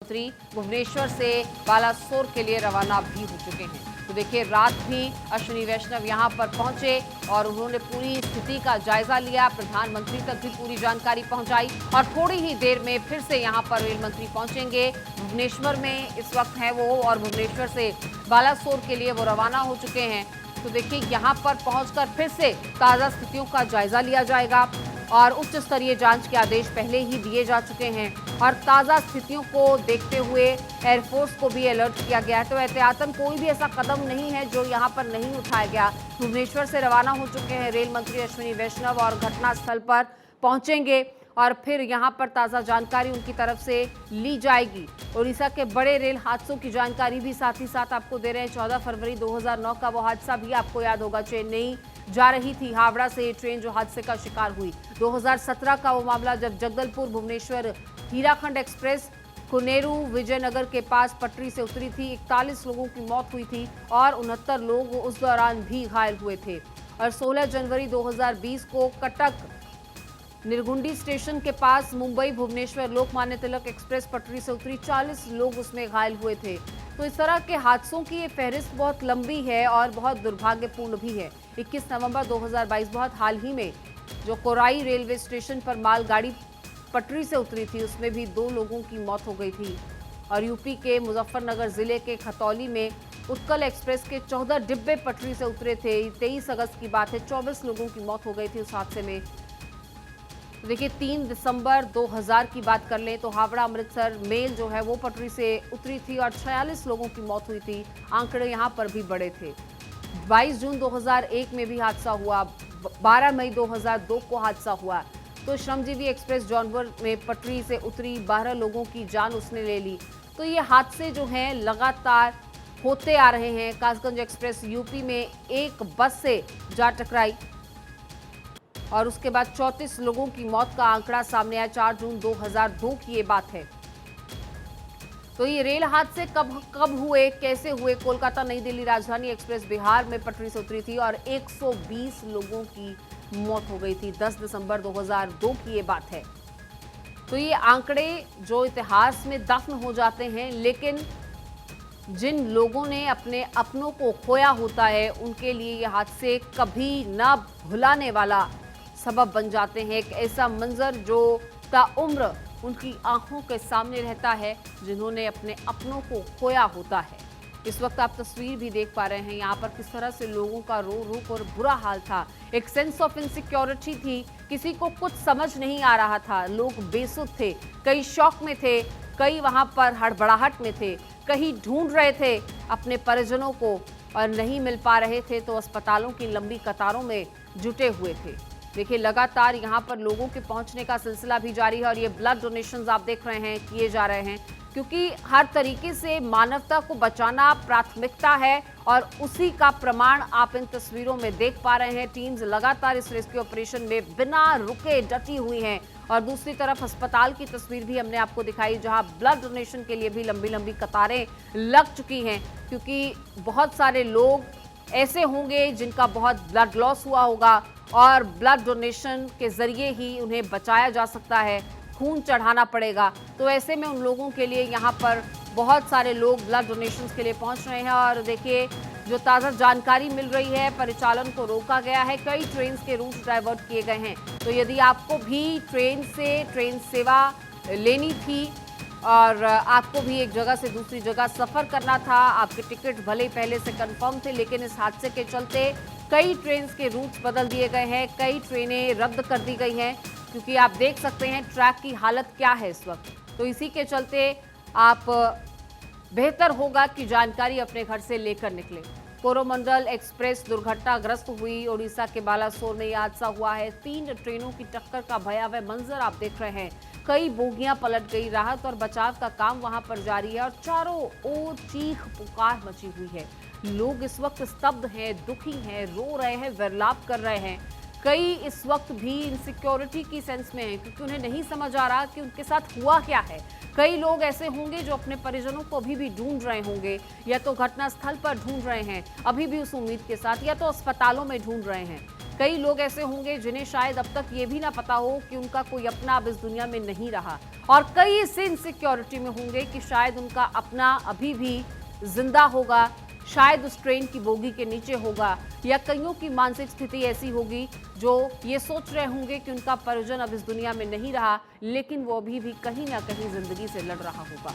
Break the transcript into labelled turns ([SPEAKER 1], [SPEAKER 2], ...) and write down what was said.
[SPEAKER 1] भुवनेश्वर से बालासोर के लिए रवाना भी हो चुके हैं। तो देखिए, रात भी अश्विनी वैष्णव यहां पर पहुंचे और उन्होंने पूरी स्थिति का जायजा लिया, प्रधानमंत्री तक भी पूरी जानकारी पहुंचाई और थोड़ी ही देर में फिर से यहां पर रेल मंत्री पहुंचेंगे। भुवनेश्वर में इस वक्त है वो और भुवनेश्वर से बालासोर के लिए वो रवाना हो चुके हैं। तो देखिए, यहाँ पर पहुंचकर फिर से ताज़ा स्थितियों का जायजा लिया जाएगा और उच्च स्तरीय जांच के आदेश पहले ही दिए जा चुके हैं और ताज़ा स्थितियों को देखते हुए एयरफोर्स को भी अलर्ट किया गया है। तो एहतियातन कोई भी ऐसा कदम नहीं है जो यहाँ पर नहीं उठाया गया। भुवनेश्वर से रवाना हो चुके हैं रेल मंत्री अश्विनी वैष्णव और घटनास्थल पर पहुंचेंगे और फिर यहाँ पर ताज़ा जानकारी उनकी तरफ से ली जाएगी। उड़ीसा के बड़े रेल हादसों की जानकारी भी साथ ही साथ आपको दे रहे हैं। 14 फरवरी 2009 का वो हादसा भी आपको याद होगा। चेन्नई जा रही थी हावड़ा से ये ट्रेन जो हादसे का शिकार हुई। 2017 का वो मामला जब जगदलपुर भुवनेश्वर हीराखंड एक्सप्रेस कुनेरू विजयनगर के पास पटरी से उतरी थी। 41 लोगों की मौत हुई थी और 69 लोग उस दौरान भी घायल हुए थे। और 16 जनवरी 2020 को कटक निरगुंडी स्टेशन के पास मुंबई भुवनेश्वर लोकमान्य तिलक एक्सप्रेस पटरी से उतरी, 40 लोग उसमें घायल हुए थे। तो इस तरह के हादसों की ये फहरिस्त बहुत लंबी है और बहुत दुर्भाग्यपूर्ण भी है। 21 नवंबर 2022 बहुत हाल ही में जो कोराई रेलवे स्टेशन पर मालगाड़ी पटरी से उतरी थी उसमें भी 2 लोगों की मौत हो गई थी। और यूपी के मुजफ्फरनगर जिले के खतौली में उत्कल एक्सप्रेस के 14 डिब्बे पटरी से उतरे थे। 23 अगस्त की बात है, 24 लोगों की मौत हो गई थी उस हादसे में। देखिए, 3 दिसंबर 2000 की बात कर लें तो हावड़ा अमृतसर मेल जो है वो पटरी से उतरी थी और 46 लोगों की मौत हुई थी। आंकड़े यहाँ पर भी बड़े थे। 22 जून 2001 में भी हादसा हुआ। 12 मई 2002 को हादसा हुआ। तो श्रमजीवी एक्सप्रेस जौनपुर में पटरी से उतरी, 12 लोगों की जान उसने ले ली। तो ये हादसे जो हैं लगातार होते आ रहे हैं। कासगंज एक्सप्रेस यूपी में एक बस से जा टकराई और उसके बाद 34 लोगों की मौत का आंकड़ा सामने आया। 4 जून 2002 की ये बात है। तो ये रेल हादसे कब हुए, कैसे हुए? कोलकाता नई दिल्ली राजधानी एक्सप्रेस बिहार में पटरी से उतरी थी और 120 लोगों की मौत हो गई थी। 10 दिसंबर 2002 की ये बात है। तो ये आंकड़े जो इतिहास में दफन हो जाते हैं, लेकिन जिन लोगों ने अपने अपनों को खोया होता है उनके लिए ये हादसे कभी ना भुलाने वाला सबब बन जाते हैं। एक ऐसा मंजर जो ताउम्र उनकी आंखों के सामने रहता है जिन्होंने अपने अपनों को खोया होता है। इस वक्त आप तस्वीर भी देख पा रहे हैं यहाँ पर किस तरह से लोगों का रो रो कर बुरा हाल था। एक सेंस ऑफ इनसिक्योरिटी थी, किसी को कुछ समझ नहीं आ रहा था। लोग बेसुध थे, कई शौक में थे, कई वहां पर हड़बड़ाहट में थे, कहीं ढूंढ रहे थे अपने परिजनों को और नहीं मिल पा रहे थे तो अस्पतालों की लंबी कतारों में जुटे हुए थे। देखिए, लगातार यहाँ पर लोगों के पहुंचने का सिलसिला भी जारी है और ये ब्लड डोनेशंस आप देख रहे हैं किए जा रहे हैं, क्योंकि हर तरीके से मानवता को बचाना प्राथमिकता है और उसी का प्रमाण आप इन तस्वीरों में देख पा रहे हैं। टीम्स लगातार इस रेस्क्यू ऑपरेशन में बिना रुके डटी हुई हैं और दूसरी तरफ अस्पताल की तस्वीर भी हमने आपको दिखाई जहां ब्लड डोनेशन के लिए भी लंबी लंबी कतारें लग चुकी हैं, क्योंकि बहुत सारे लोग ऐसे होंगे जिनका बहुत ब्लड लॉस हुआ होगा और ब्लड डोनेशन के जरिए ही उन्हें बचाया जा सकता है, खून चढ़ाना पड़ेगा। तो ऐसे में उन लोगों के लिए यहाँ पर बहुत सारे लोग ब्लड डोनेशन के लिए पहुँच रहे हैं। और देखिए, जो ताज़ा जानकारी मिल रही है, परिचालन को रोका गया है, कई ट्रेन के रूट डाइवर्ट किए गए हैं। तो यदि आपको भी ट्रेन सेवा लेनी थी और आपको भी एक जगह से दूसरी जगह सफ़र करना था, आपके टिकट भले ही पहले से कंफर्म थे, लेकिन इस हादसे के चलते कई ट्रेन के रूट्स बदल दिए गए हैं, कई ट्रेनें रद्द कर दी गई हैं, क्योंकि आप देख सकते हैं ट्रैक की हालत क्या है इस वक्त। तो इसी के चलते आप बेहतर होगा कि जानकारी अपने घर से लेकर निकले। कोरोमंडल एक्सप्रेस दुर्घटनाग्रस्त हुई। ओडिशा के बालासोर में यह हादसा हुआ है। 3 ट्रेनों की टक्कर का भयावह मंजर आप देख रहे हैं। कई बोगियां पलट गई। राहत और बचाव का काम वहां पर जारी है और चारों ओर चीख पुकार मची हुई है। लोग इस वक्त स्तब्ध हैं, दुखी हैं, रो रहे हैं, विलाप कर रहे हैं। कई इस वक्त भी इनसिक्योरिटी की सेंस में हैं, क्योंकि उन्हें नहीं समझ आ रहा कि उनके साथ हुआ क्या है। कई लोग ऐसे होंगे जो अपने परिजनों को अभी भी ढूंढ रहे होंगे, या तो घटनास्थल पर ढूंढ रहे हैं अभी भी उस उम्मीद के साथ, या तो अस्पतालों में ढूंढ रहे हैं। कई लोग ऐसे होंगे जिन्हें शायद अब तक ये भी ना पता हो कि उनका कोई अपना अब इस दुनिया में नहीं रहा, और कई इस इनसिक्योरिटी में होंगे कि शायद उनका अपना अभी भी जिंदा होगा, शायद उस ट्रेन की बोगी के नीचे होगा, या कईयों की मानसिक स्थिति ऐसी होगी जो ये सोच रहे होंगे कि उनका परिजन अब इस दुनिया में नहीं रहा, लेकिन वो अभी भी कहीं ना कहीं जिंदगी से लड़ रहा होगा।